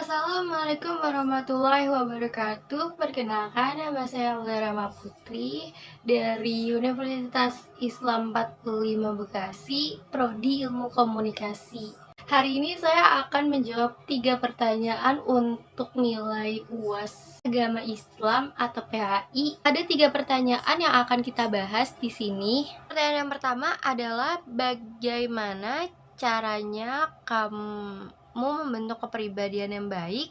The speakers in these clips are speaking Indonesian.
Assalamualaikum warahmatullahi wabarakatuh. Perkenalkan, nama saya Aulia Rama Putri dari Universitas Islam 45 Bekasi, Prodi Ilmu Komunikasi. Hari ini saya akan menjawab 3 pertanyaan untuk nilai UAS Agama Islam atau PAI. Ada 3 pertanyaan yang akan kita bahas di sini. Pertanyaan yang pertama adalah bagaimana caranya kamu membentuk kepribadian yang baik,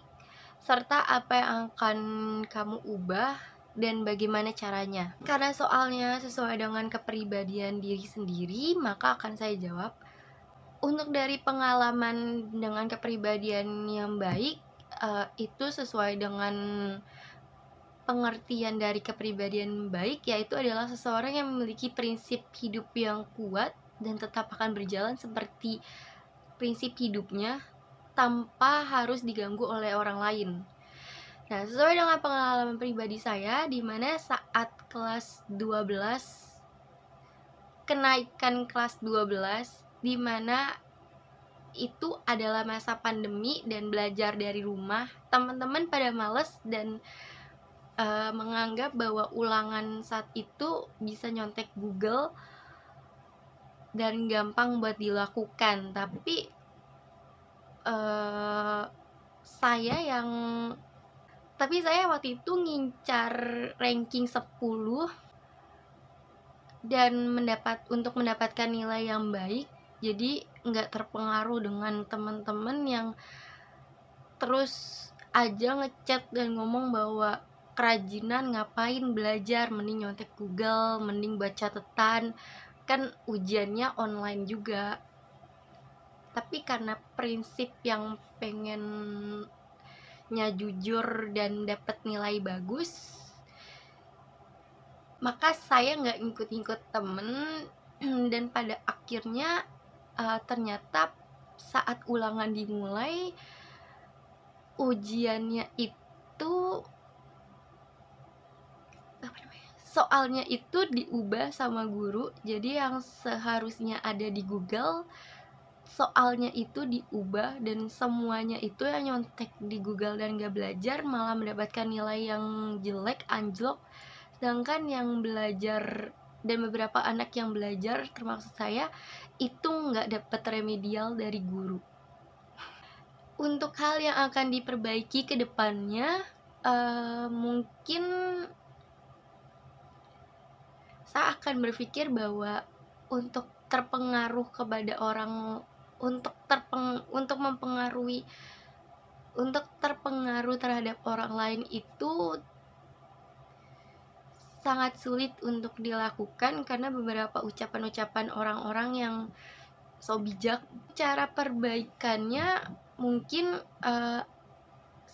serta apa yang akan kamu ubah dan bagaimana caranya. Karena soalnya sesuai dengan kepribadian diri sendiri, maka akan saya jawab. Untuk dari pengalaman dengan kepribadian yang baik, itu sesuai dengan pengertian dari kepribadian baik, yaitu adalah seseorang yang memiliki prinsip hidup yang kuat dan tetap akan berjalan seperti prinsip hidupnya tanpa harus diganggu oleh orang lain. Nah, sesuai dengan pengalaman pribadi saya, di mana saat kelas 12, kenaikan kelas 12, di mana itu adalah masa pandemi dan belajar dari rumah, teman-teman pada males dan menganggap bahwa ulangan saat itu bisa nyontek Google dan gampang buat dilakukan. Tapi saya waktu itu ngincar ranking 10 dan untuk mendapatkan nilai yang baik, jadi nggak terpengaruh dengan teman-teman yang terus aja ngechat dan ngomong bahwa kerajinan ngapain belajar, mending nyontek Google, mending buat catatan, kan ujiannya online juga. Tapi karena prinsip yang pengennya jujur dan dapat nilai bagus, maka saya nggak ngikut-ngikut temen, dan pada akhirnya ternyata saat ulangan dimulai, ujiannya itu soalnya itu diubah sama guru. Jadi yang seharusnya ada di Google, soalnya itu diubah dan semuanya itu yang nyontek di Google dan gak belajar malah mendapatkan nilai yang jelek, anjlok. Sedangkan yang belajar dan beberapa anak yang belajar, termasuk saya, itu gak dapat remedial dari guru. Untuk hal yang akan diperbaiki ke depannya, mungkin saya akan berpikir bahwa untuk terpengaruh kepada orang, untuk terpengaruh terhadap orang lain itu sangat sulit untuk dilakukan karena beberapa ucapan-ucapan orang-orang yang so bijak. Cara perbaikannya mungkin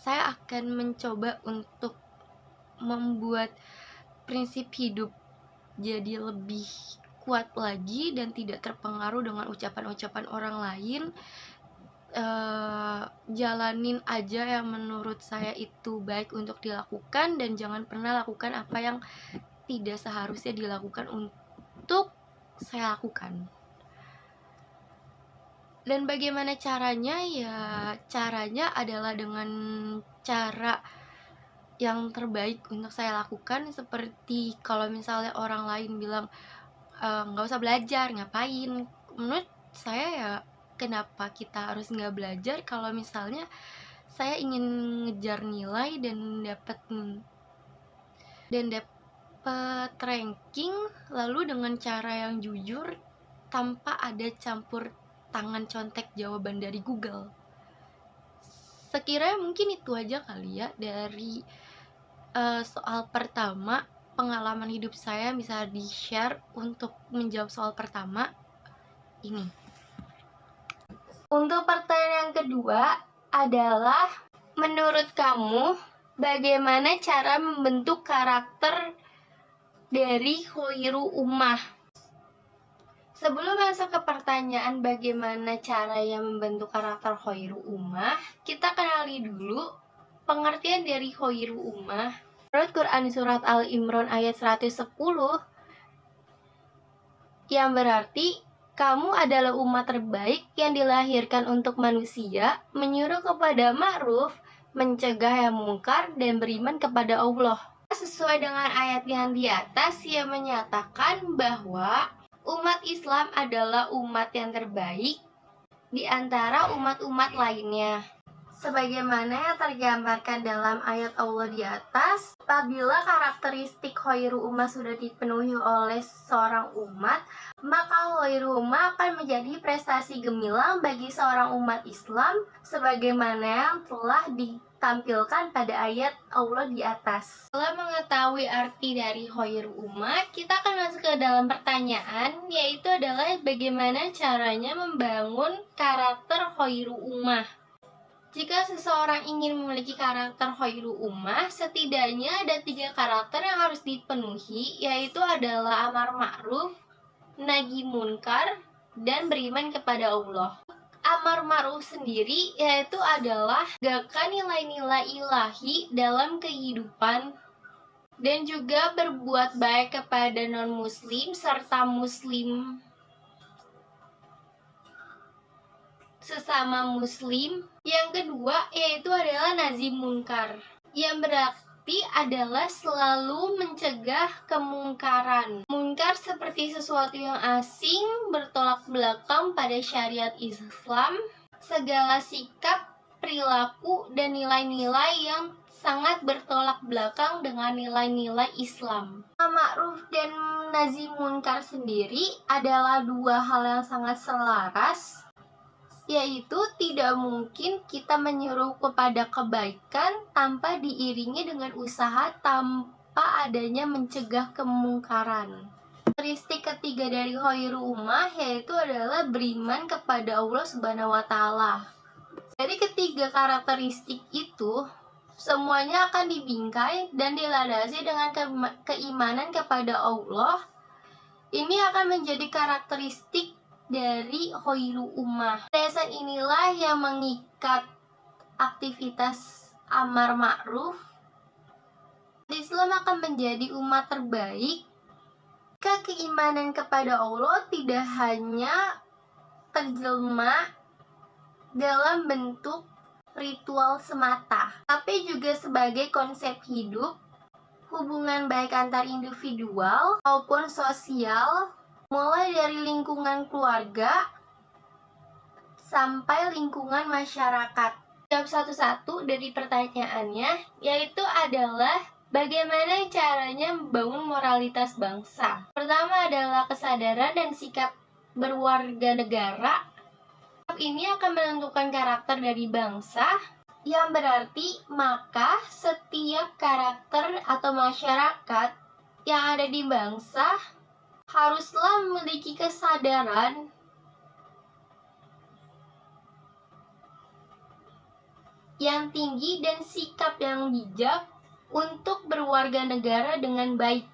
saya akan mencoba untuk membuat prinsip hidup jadi lebih kuat lagi dan tidak terpengaruh dengan ucapan-ucapan orang lain. Jalanin aja yang menurut saya itu baik untuk dilakukan dan jangan pernah lakukan apa yang tidak seharusnya dilakukan untuk saya lakukan. Dan bagaimana caranya? Ya, caranya adalah dengan cara yang terbaik untuk saya lakukan. Seperti kalau misalnya orang lain bilang nggak usah belajar, ngapain? Menurut saya ya, kenapa kita harus nggak belajar kalau misalnya saya ingin ngejar nilai dan dapat ranking, lalu dengan cara yang jujur tanpa ada campur tangan contek jawaban dari Google. Sekiranya mungkin itu aja kali ya dari soal pertama. Pengalaman hidup saya bisa di-share untuk menjawab soal pertama ini. Untuk pertanyaan yang kedua adalah, menurut kamu bagaimana cara membentuk karakter dari Khoirul Ummah? Sebelum masuk ke pertanyaan bagaimana cara yang membentuk karakter Khoirul Ummah, kita kenali dulu pengertian dari Khoirul Ummah. Menurut Quran Surat Al-Imran ayat 110, yang berarti kamu adalah umat terbaik yang dilahirkan untuk manusia, menyuruh kepada ma'ruf mencegah yang mungkar, dan beriman kepada Allah. Sesuai dengan ayat yang di atas yang menyatakan bahwa umat Islam adalah umat yang terbaik di antara umat-umat lainnya. Sebagaimana yang tergambarkan dalam ayat Allah di atas, apabila karakteristik khairu ummah sudah dipenuhi oleh seorang umat, maka khairu ummah akan menjadi prestasi gemilang bagi seorang umat Islam sebagaimana yang telah ditampilkan pada ayat Allah di atas. Setelah mengetahui arti dari khairu ummah, kita akan masuk ke dalam pertanyaan, yaitu adalah bagaimana caranya membangun karakter khairu ummah. Jika seseorang ingin memiliki karakter khairu ummah, setidaknya ada 3 karakter yang harus dipenuhi, yaitu adalah amar ma'ruf, nahi munkar, dan beriman kepada Allah. Amar ma'ruf sendiri yaitu adalah menegakkan nilai-nilai ilahi dalam kehidupan dan juga berbuat baik kepada non-muslim serta muslim sesama muslim. Yang kedua yaitu adalah nahi munkar, yang berarti adalah selalu mencegah kemungkaran. Munkar seperti sesuatu yang asing, bertolak belakang pada syariat Islam, segala sikap, perilaku, dan nilai-nilai yang sangat bertolak belakang dengan nilai-nilai Islam. Ma'ruf dan nahi munkar sendiri adalah 2 hal yang sangat selaras, yaitu tidak mungkin kita menyuruh kepada kebaikan tanpa diiringi dengan usaha tanpa adanya mencegah kemungkaran. Karakteristik ketiga dari khairu ummah yaitu adalah beriman kepada Allah Subhanahu wa taala. Dari ketiga karakteristik itu semuanya akan dibingkai dan dilandasi dengan keimanan kepada Allah. Ini akan menjadi karakteristik dari khairu ummah. Dasar inilah yang mengikat aktivitas amar ma'ruf. Islam akan menjadi umat terbaik jika keimanan kepada Allah tidak hanya terjelma dalam bentuk ritual semata, tapi juga sebagai konsep hidup, hubungan baik antar individual maupun sosial, mulai dari lingkungan keluarga sampai lingkungan masyarakat. Jawab satu-satu dari pertanyaannya, yaitu adalah bagaimana caranya membangun moralitas bangsa. Pertama adalah kesadaran dan sikap berwarga negara. Ini akan menentukan karakter dari bangsa, yang berarti maka setiap karakter atau masyarakat yang ada di bangsa haruslah memiliki kesadaran yang tinggi dan sikap yang bijak untuk berwarga negara dengan baik.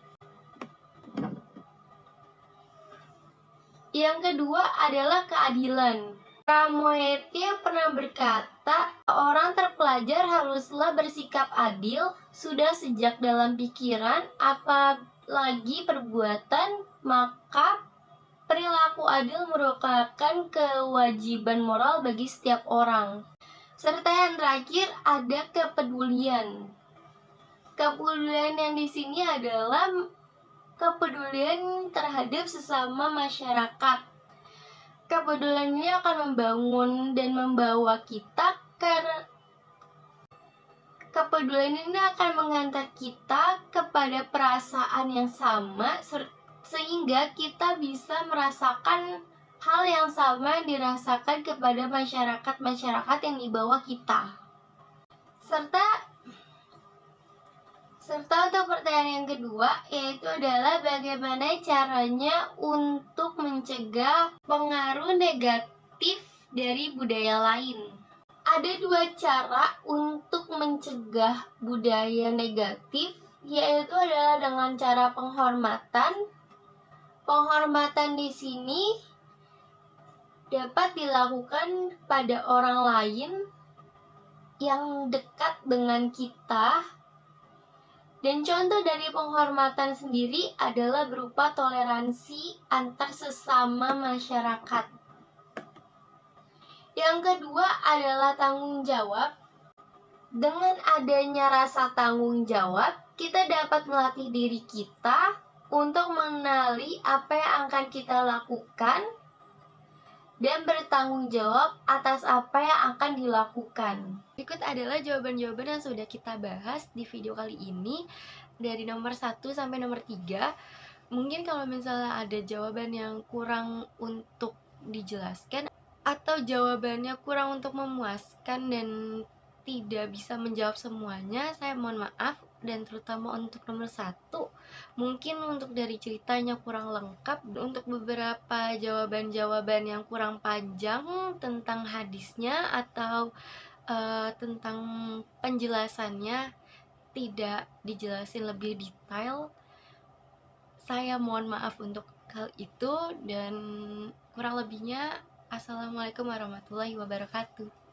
Yang kedua adalah keadilan. Pramoetya pernah berkata, orang terpelajar haruslah bersikap adil sudah sejak dalam pikiran, apalagi perbuatan, maka perilaku adil merupakan kewajiban moral bagi setiap orang. Serta yang terakhir ada kepedulian. Kepedulian yang di sini adalah kepedulian terhadap sesama masyarakat. Kepedulian ini akan membangun dan membawa kita kepedulian ini akan mengantar kita kepada perasaan yang sama sehingga kita bisa merasakan hal yang sama yang dirasakan kepada masyarakat yang di bawah kita. Serta untuk pertanyaan yang kedua, yaitu adalah bagaimana caranya untuk mencegah pengaruh negatif dari budaya lain. Ada 2 cara untuk mencegah budaya negatif, yaitu adalah dengan cara penghormatan. Penghormatan di sini dapat dilakukan pada orang lain yang dekat dengan kita. Dan contoh dari penghormatan sendiri adalah berupa toleransi antar sesama masyarakat. Yang kedua adalah tanggung jawab. Dengan adanya rasa tanggung jawab, kita dapat melatih diri kita untuk mengenali apa yang akan kita lakukan dan bertanggung jawab atas apa yang akan dilakukan. Berikut adalah jawaban-jawaban yang sudah kita bahas di video kali ini dari nomor 1 sampai nomor 3. Mungkin kalau misalnya ada jawaban yang kurang untuk dijelaskan atau jawabannya kurang untuk memuaskan dan tidak bisa menjawab semuanya, saya mohon maaf. Dan terutama untuk nomor 1, mungkin untuk dari ceritanya kurang lengkap. Untuk beberapa jawaban-jawaban yang kurang panjang tentang hadisnya atau tentang penjelasannya tidak dijelasin lebih detail, saya mohon maaf untuk hal itu. Dan kurang lebihnya, assalamualaikum warahmatullahi wabarakatuh.